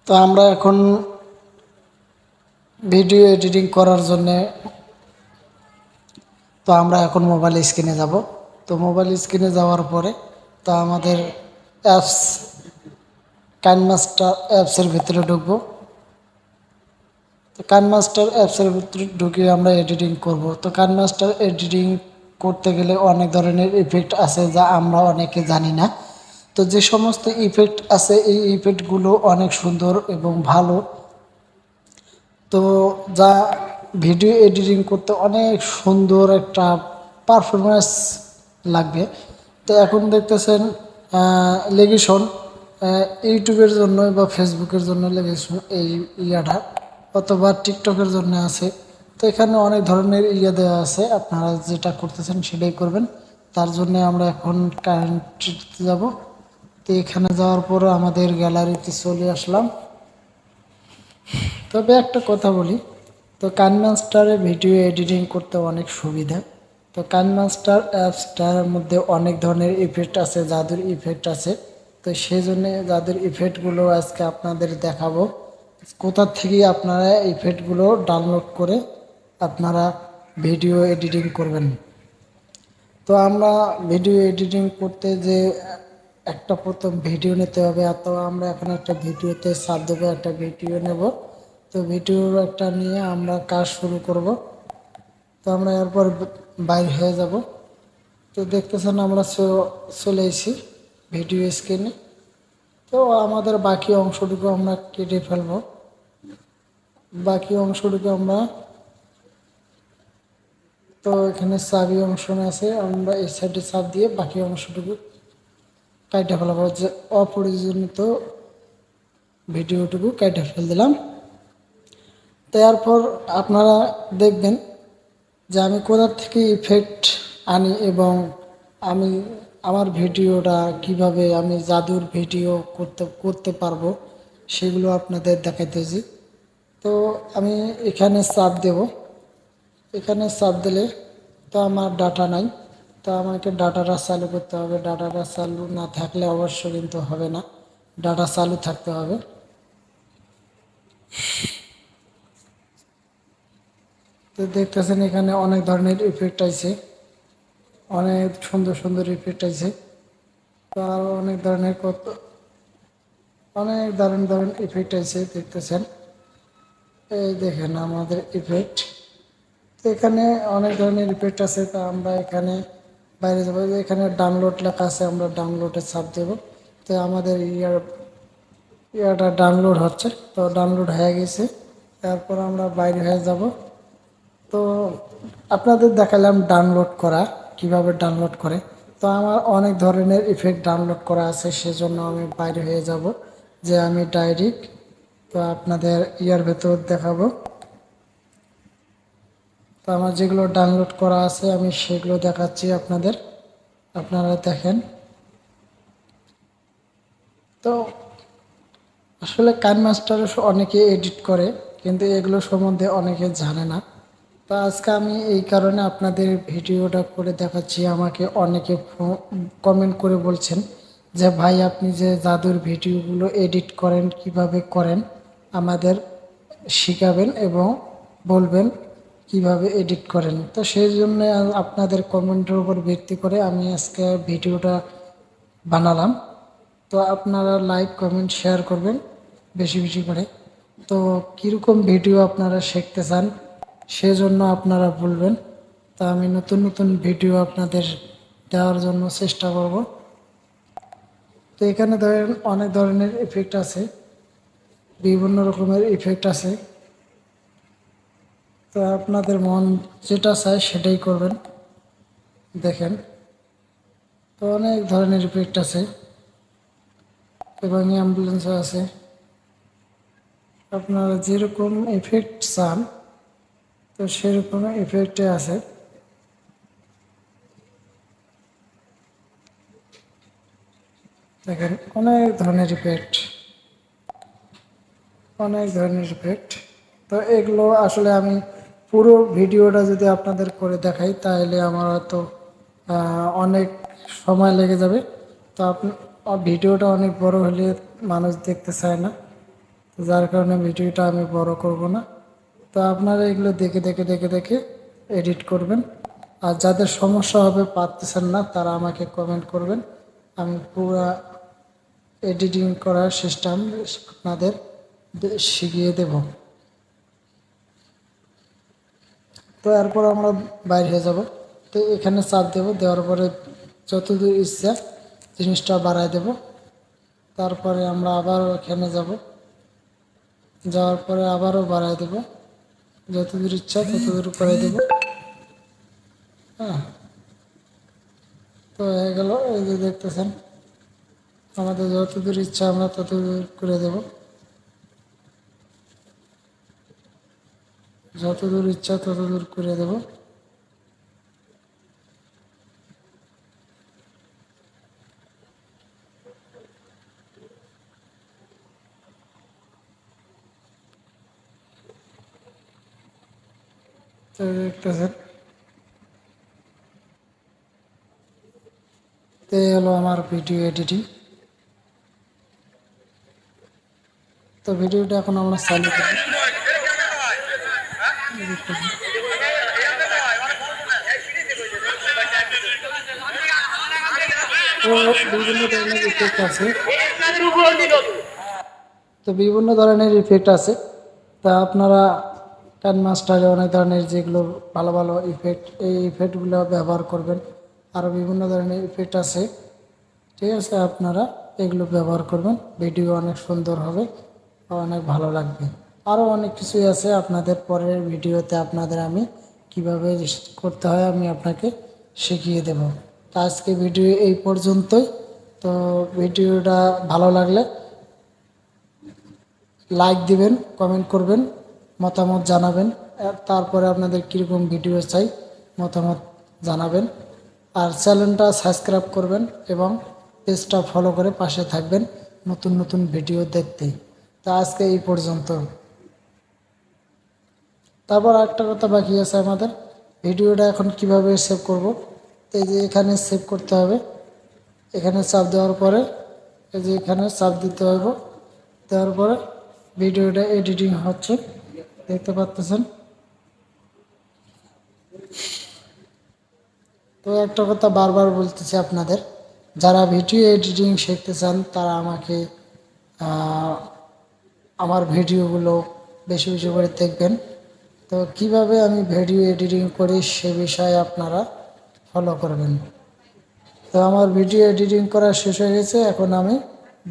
তো আমরা এখন ভিডিও এডিটিং করার জন্যে আমরা এখন মোবাইল স্ক্রিনে যাব। তো মোবাইল স্ক্রিনে যাওয়ার পরে আমাদের অ্যাপস কাইনমাস্টার অ্যাপসের ভিতরে ঢুকবো। তো কাইনমাস্টার অ্যাপসের ভিতরে ঢুকে আমরা এডিটিং করব। তো কাইনমাস্টার এডিটিং করতে গেলে অনেক ধরনের ইফেক্ট আছে যা আমরা অনেকে জানি না। তো যে সমস্ত ইফেক্ট আছে এই ইফেক্টগুলো অনেক সুন্দর এবং ভালো, তো যা ভিডিও এডিটিং করতে অনেক সুন্দর একটা পারফরমেন্স লাগবে। তো এখন দেখতেছেন লেগেশন ইউটিউবের জন্য বা ফেসবুকের জন্য লেগেশন এই ইয়াটা, অথবা টিকটকের জন্য আছে। তো এখানে অনেক ধরনের দেওয়া আছে, আপনারা যেটা করতেছেন সেটাই করবেন। তার জন্য আমরা এখন কারেন্টে যাব। তো এখানে যাওয়ার পরে আমাদের গ্যালারিতে চলে আসলাম। তবে একটা কথা বলি, তো কাইনমাস্টারে ভিডিও এডিটিং করতে অনেক সুবিধা। তো কাইনমাস্টার অ্যাপসটার মধ্যে অনেক ধরনের ইফেক্ট আছে, জাদুর ইফেক্ট আছে। তো সেই জন্যে জাদুর ইফেক্টগুলো আজকে আপনাদের দেখাবো, কোথা থেকে আপনারা ইফেক্টগুলো ডাউনলোড করে আপনারা ভিডিও এডিটিং করবেন। তো আমরা ভিডিও এডিটিং করতে যে একটা প্রথম ভিডিও নিতে হবে। তো আমরা এখন একটা ভিডিওতে চাপ দেবো, একটা ভিডিও নেব। তো ভিডিও একটা নিয়ে আমরা কাজ শুরু করব। তো আমরা এরপর বাইর হয়ে যাব। তো দেখতেছেন আমরা চলে এসেছি ভিডিও স্ক্রিনে। তো আমাদের বাকি অংশটুকু আমরা কেটে ফেলব। বাকি অংশটুকু আমরা, তো এখানে চাবি অংশ আছে, আমরা এই সাইডে চাপ দিয়ে বাকি অংশটুকু কেটে ফেলাবো, যে অপ্রয়োজনীয় ভিডিওটুকু কেটে ফেল দিলাম। তারপর আপনারা দেখবেন যে আমি কোথা থেকে ইফেক্ট আনি এবং আমি আমার ভিডিওটা কিভাবে আমি জাদুর ভিডিও করতে পারবো সেগুলো আপনাদের দেখাইতেছি। তো আমি এখানে চাপ দেব। এখানে চাপ দিলে তো আমার ডাটা নাই, তো আমাকে ডাটাটা চালু করতে হবে। ডাটাটা চালু না থাকলে অবশ্য কিন্তু হবে না, ডাটা চালু থাকতে হবে। তো দেখতেছেন এখানে অনেক ধরনের ইফেক্ট আছে, অনেক সুন্দর সুন্দর ইফেক্ট আছে। তো আরও অনেক ধরনের অনেক দারুণ দারুণ ইফেক্ট আছে দেখতেছেন। এই দেখেন আমাদের ইফেক্ট। তো এখানে অনেক ধরনের ইফেক্ট আছে। তো আমরা এখানে বাইরে যাবো, এখানে ডাউনলোড লেখা আছে, আমরা ডাউনলোডে চাপ দেব। তো আমাদের ইয়াটা ডাউনলোড হচ্ছে। তো ডাউনলোড হয়ে গেছে, তারপর আমরা বাইরে হয়ে যাব। তো আপনাদের দেখালাম ডাউনলোড করা, কিভাবে ডাউনলোড করে। তো আমার অনেক ধরনের ইফেক্ট ডাউনলোড করা আছে, সেজন্য আমি বাইরে হয়ে যাব, যে আমি ডাইরেক্ট তো আপনাদের ইয়ার ভেতর দেখাবো। তো আমার যেগুলো ডাউনলোড করা আছে আমি সেগুলো দেখাচ্ছি আপনাদের, আপনারা দেখেন। তো আসলে কাইনমাস্টারে অনেকে এডিট করে, কিন্তু এগুলো সম্বন্ধে অনেকে জানে না। তো আজকে আমি এই কারণে আপনাদের ভিডিওটা করে দেখাচ্ছি। আমাকে অনেকে কমেন্ট করে বলছেন যে ভাই আপনি যে জাদুর ভিডিওগুলো এডিট করেন কিভাবে করেন আমাদের শিখাবেন এবং বলবেন কিভাবে এডিট করেন। তো সেই জন্য আপনাদের কমেন্টের উপর ভিত্তি করে আমি আজকে ভিডিওটা বানালাম। তো আপনারা লাইক কমেন্ট শেয়ার করবেন বেশি বেশি করে। তো কীরকম ভিডিও আপনারা শিখতে চান সেজন্য আপনারা বলবেন। তো আমি নতুন নতুন ভিডিও আপনাদের দেওয়ার জন্য চেষ্টা করব। তো এখানে ধরেন অনেক ধরনের ইফেক্ট আছে, বিভিন্ন রকমের ইফেক্ট আছে। তো আপনাদের মন যেটা চায় সেটাই করবেন। দেখেন তো অনেক ধরনের ইফেক্ট আছে এবং অ্যাম্বুলেন্সও আছে। আপনারা যেরকম ইফেক্ট চান তো সেরকম ইফেক্টে আছে। দেখেন অনেক ধরনের ইফেক্ট, অনেক ধরনের ইফেক্ট। তো এগুলো আসলে আমি পুরো ভিডিওটা যদি আপনাদের করে দেখাই তাহলে আমার হয়তো অনেক সময় লেগে যাবে। তো ভিডিওটা অনেক বড় হলে মানুষ দেখতে চায় না। তো যার কারণে ভিডিওটা আমি বড় করব না। তো আপনারা এগুলো দেখে দেখে দেখে দেখে এডিট করবেন। আর যাদের সমস্যা হবে পারতেছেন না তারা আমাকে কমেন্ট করবেন, আমি পুরো এডিটিং করার সিস্টেম আপনাদের শিখিয়ে দেব। তো এরপর আমরা বাইরে হয়ে যাব। তো এখানে চাপ দেব, দেওয়ার পরে যতদূর ইচ্ছা জিনিসটা বাড়ায় দেব। তারপরে আমরা আবার এখানে যাব, যাওয়ার পরে আবারও বাড়ায় দেব, যতদূর ইচ্ছা ততদূর করে দেব। হ্যাঁ, তো হয়ে গেল। এই যে দেখতেছেন আমাদের যতদূর ইচ্ছা আমরা ততদূর করে দেব, যতদূর ইচ্ছা ততদূর করে দেব। তো দেখতেছেন, তো এই হলো আমার ভিডিও এডিটিং। তো ভিডিওটা এখন আমরা চালু করি। তো বিভিন্ন ধরনের ইফেক্ট আছে, তো বিভিন্ন ধরনের ইফেক্ট আছে। তা আপনারা কাইনমাস্টারে অনেক ধরনের যেগুলো ভালো ভালো ইফেক্ট, এই ইফেক্টগুলো ব্যবহার করবেন। আরও বিভিন্ন ধরনের ইফেক্ট আছে, ঠিক আছে, আপনারা এগুলো ব্যবহার করবেন, ভিডিও অনেক সুন্দর হবে, অনেক ভালো লাগবে। আরও অনেক কিছুই আছে, আপনাদের পরের ভিডিওতে আপনাদের আমি কিভাবে করতে হয় আমি আপনাকে শিখিয়ে দেব। তো আজকে ভিডিও এই পর্যন্তই। তো ভিডিওটা ভালো লাগলে লাইক দিবেন, কমেন্ট করবেন, মতামত জানাবেন। তারপরে আপনাদের কীরকম ভিডিও চাই মতামত জানাবেন। আর চ্যানেলটা সাবস্ক্রাইব করবেন এবং পেজটা ফলো করে পাশে থাকবেন নতুন নতুন ভিডিও দেখতে। তা আজকে এই পর্যন্ত। তারপর একটা কথা বাকি আছে আমাদের, ভিডিওটা এখন কিভাবে সেভ করব। এই যে এখানে সেভ করতে হবে, এখানে চাপ দেওয়ার পরে এই যে এখানে চাপ দিতে হবে, দেওয়ার পরে ভিডিওটা এডিটিং হচ্ছে, দেখতে পাচ্ছেন। তো একটা কথা বারবার বলতেছি আপনাদের, যারা ভিডিও এডিটিং শিখতে চান তারা আমাকে আমার ভিডিওগুলো বেশি বেশি করে দেখবেন। তো কিভাবে আমি ভিডিও এডিটিং করি সে বিষয়ে আপনারা ফলো করবেন। তো আমার ভিডিও এডিটিং করা শেষ হয়ে গেছে, এখন আমি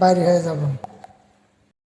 বাইরে হয়ে যাব।